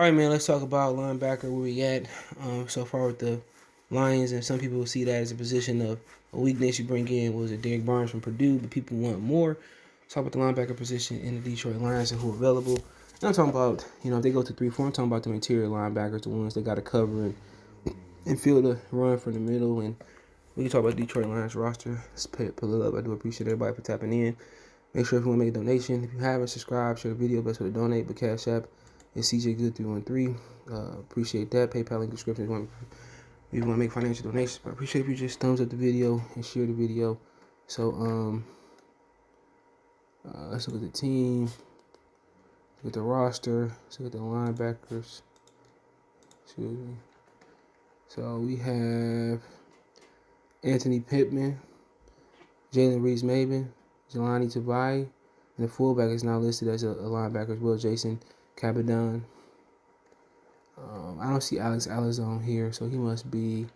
right, man, let's talk about linebacker, where we at so far with the Lions. And some people see that as a position of a weakness. You bring in, was it Derek Barnes from Purdue, but people want more. Talk about the linebacker position in the Detroit Lions and who are available. And I'm talking about, if they go to 3-4, I'm talking about the interior linebackers, the ones that got to cover and feel the run from the middle. And we can talk about Detroit Lions roster. Let's pull it up. I do appreciate everybody for tapping in. Make sure if you want to make a donation, if you haven't subscribed, share the video, best way to donate. But Cash App is CJ Good 313. Appreciate that. PayPal link description if you want to make financial donations. But I appreciate if you just thumbs up the video and share the video. So let's look at the team. Look at the roster. Let's look at the linebackers. Excuse me. So we have Anthony Pittman, Jalen Reeves-Maybin, Jelani Tavai, and the fullback is now listed as a linebacker as well, Jason Cabadon. I don't see Alex Alazone here, so he must be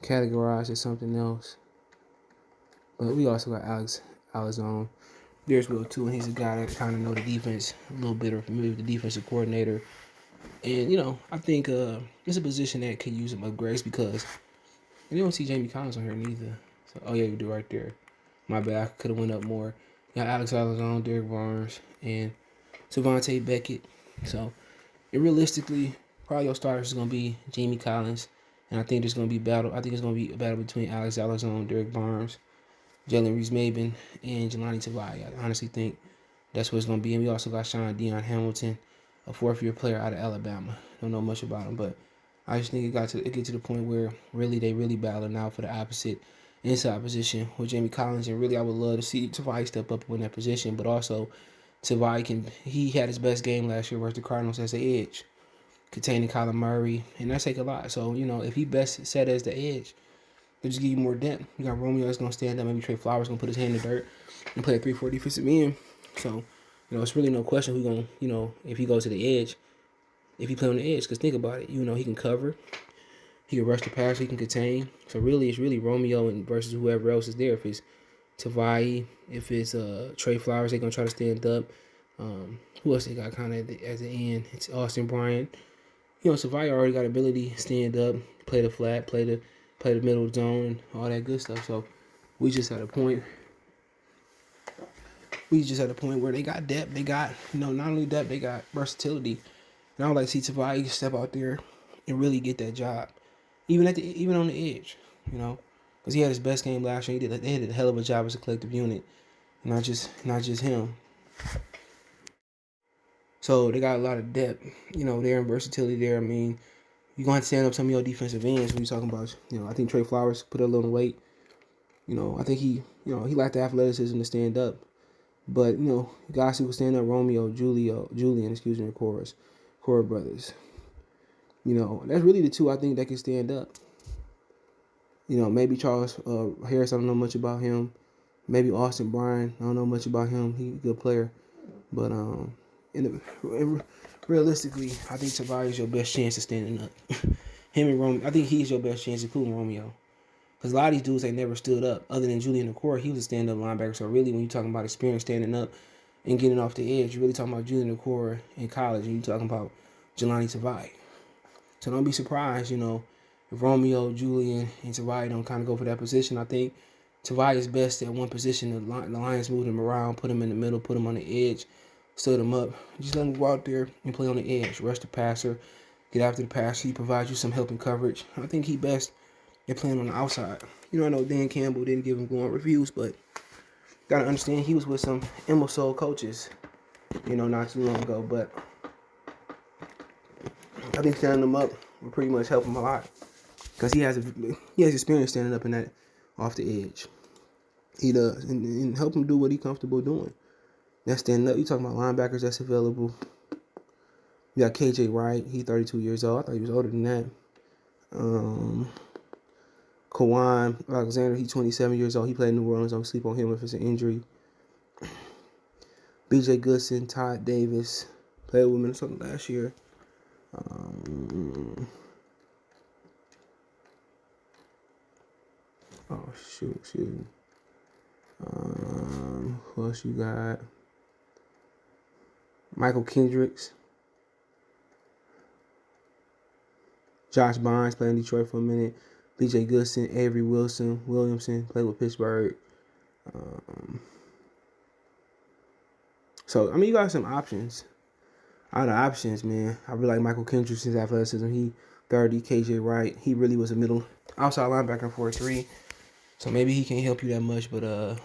categorized as something else. But we also got Alex Alazone. There's Will too, and he's a guy that kind of know the defense a little bit, or familiar with the defensive coordinator. And I think it's a position that could use some upgrades because you don't see Jamie Collins on here neither. So, oh yeah, you do right there. My bad, I could have went up more. You got Alex Alazone, Derek Barnes, and Savonte Beckett. So, realistically, probably your starters is going to be Jamie Collins. And I think there's going to be battle. I think it's going to be a battle between Alex Alazone, Derek Barnes, Jalen Reeves-Maybin, and Jelani Tavai. I honestly think that's what it's going to be. And we also got Dion Hamilton, a fourth-year player out of Alabama. Don't know much about him, but I just think it get to the point where they really battling out for the opposite inside position with Jamie Collins. And really, I would love to see Tavai step up in that position, but also Tavai he had his best game last year versus the Cardinals as the edge, containing Kyler Murray, and that take a lot. So, if he best set as the edge, they'll just give you more depth. You got Romeo that's going to stand up. Maybe Trey Flowers going to put his hand in the dirt and play a 3-4 defensive end. So, it's really no question who's going to, if he goes to the edge, if he play on the edge. Because think about it. He can cover. He can rush the pass. He can contain. So, really, it's really Romeo and versus whoever else is there. If it's Tavai, if it's Trey Flowers, they're going to try to stand up. Who else they got kind of at the end? It's Austin Bryant. Tavai already got ability to stand up, play the flat, play the middle zone, and all that good stuff. So we just at a point. Where they got depth. They got not only depth, they got versatility. And I would like to see Tavai step out there and really get that job, even on the edge. Because he had his best game last year. They did a hell of a job as a collective unit, not just him. So they got a lot of depth, there and versatility there. I mean, you're going to have to stand up some of your defensive ends when you're talking about, I think Trey Flowers put a little weight. I think he lacked the athleticism to stand up. But, guys who can stand up, Julian, the Cora brothers. That's really the two I think that can stand up. Maybe Charles Harris, I don't know much about him. Maybe Austin Bryant, I don't know much about him. He's a good player. But, realistically, I think Tavai is your best chance of standing up. Him and Romeo, I think he's your best chance, including Romeo. Because a lot of these dudes, they never stood up. Other than Julian Okora, he was a stand-up linebacker. So really, when you're talking about experience standing up and getting off the edge, you're really talking about Julian Okora in college, and you're talking about Jelani Tavai. So don't be surprised, if Romeo, Julian, and Tavai don't kind of go for that position. I think Tavai is best at one position. The Lions moved him around, put him in the middle, put him on the edge, stood him up. Just let him go out there and play on the edge. Rush the passer, get after the passer. He provides you some help and coverage. I think he best at playing on the outside. I know Dan Campbell didn't give him glowing reviews, but got to understand he was with some imbecile coaches, not too long ago. But I think standing him up will pretty much help him a lot because he has experience standing up in that off the edge. He does, and help him do what he's comfortable doing. That's standing up. You talking about linebackers that's available. You got KJ Wright. He's 32 years old. I thought he was older than that. Kawhi Alexander, he's 27 years old. He played in New Orleans. Don't sleep on him if it's an injury. B.J. Goodson, Todd Davis, played with Minnesota last year. Excuse me. Who else you got? Michael Kendricks. Josh Barnes played in Detroit for a minute. B.J. Goodson, Avery Williamson played with Pittsburgh. So, I mean, you got some options. Out of options, man, I really like Michael Kendricks' athleticism. He 30, KJ Wright. He really was a middle outside linebacker for a 3. So maybe he can't help you that much, but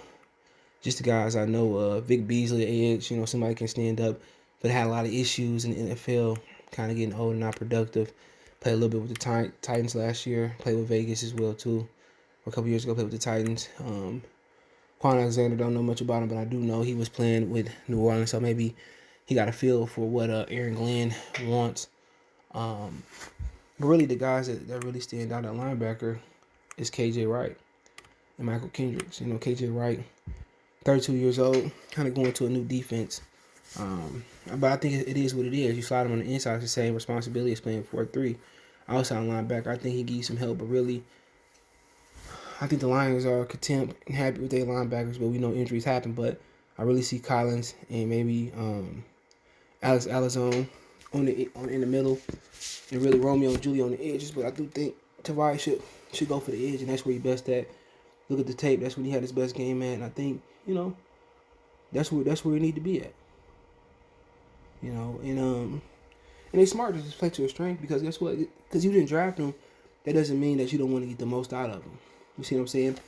just the guys I know, Vic Beasley, edge, somebody can stand up, but had a lot of issues in the NFL, kind of getting old and not productive. Played a little bit with the Titans last year. Played with Vegas as well, too. A couple years ago, played with the Titans. Quan Alexander, don't know much about him, but I do know he was playing with New Orleans, so maybe he got a feel for what Aaron Glenn wants. But really, the guys that really stand out at linebacker is KJ Wright and Michael Kendricks. KJ Wright, 32 years old, kind of going to a new defense. But I think it is what it is. You slide him on the inside, it's the same responsibility as playing 4-3. Outside linebacker, I think he gives some help, but really, I think the Lions are content and happy with their linebackers, but we know injuries happen. But I really see Collins and maybe Alex Alazone in the middle, and really Romeo and Julie on the edges. But I do think Tavai should go for the edge, and that's where he's best at. Look at the tape; that's when he had his best game at, and I think that's where he need to be at. And they smart to just play to his strength, because guess what? Because you didn't draft him, that doesn't mean that you don't want to get the most out of him. You see what I'm saying?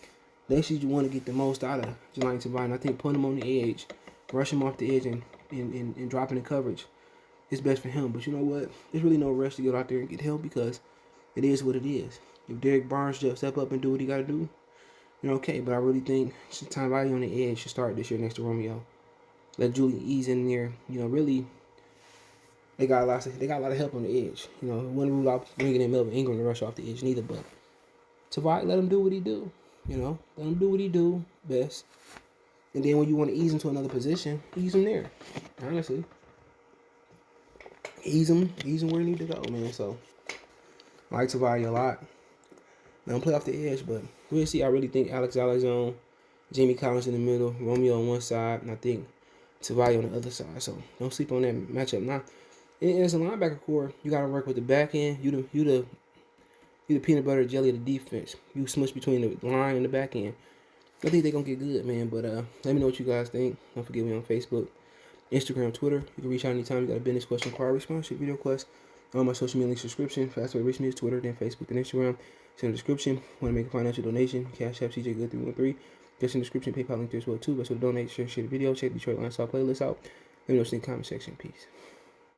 They should want to get the most out of Jelani Tavai. And I think putting him on the edge, rush him off the edge, and dropping the coverage is best for him. But you know what? There's really no rush to get out there and get help, because it is what it is. If Derek Barnes just step up and do what he got to do, okay. But I really think Tavai on the edge should start this year next to Romeo. Let Julie ease in there. Really, they got a lot of help on the edge. Wouldn't rule out bringing in Melvin Ingram to rush off the edge neither, but Tavai, let him do what he do. Let him do what he do best. And then when you want to ease him to another position, ease him there. Honestly, ease him where he need to go, man. So I like Tavai a lot. Let him play off the edge, but we'll see. I really think Alex Alazone, Jamie Collins in the middle, Romeo on one side, and I think Tavai on the other side. So don't sleep on that matchup. Now, as a linebacker core, you got to work with the back end. You the peanut butter jelly of the defense. You smush between the line and the back end. I think they're going to get good, man. But let me know what you guys think. Don't forget me on Facebook, Instagram, Twitter. You can reach out anytime you got a business question, card response, video request. On my social media subscription. Fast way to reach me is Twitter, then Facebook, then Instagram. It's in the description. Want to make a financial donation? Cash App CJ Good 313. Just in the description. PayPal link there as well too. Best way to donate. Share the video. Check the Detroit Lions playlist out. Let me know what you think in the comment section. Peace.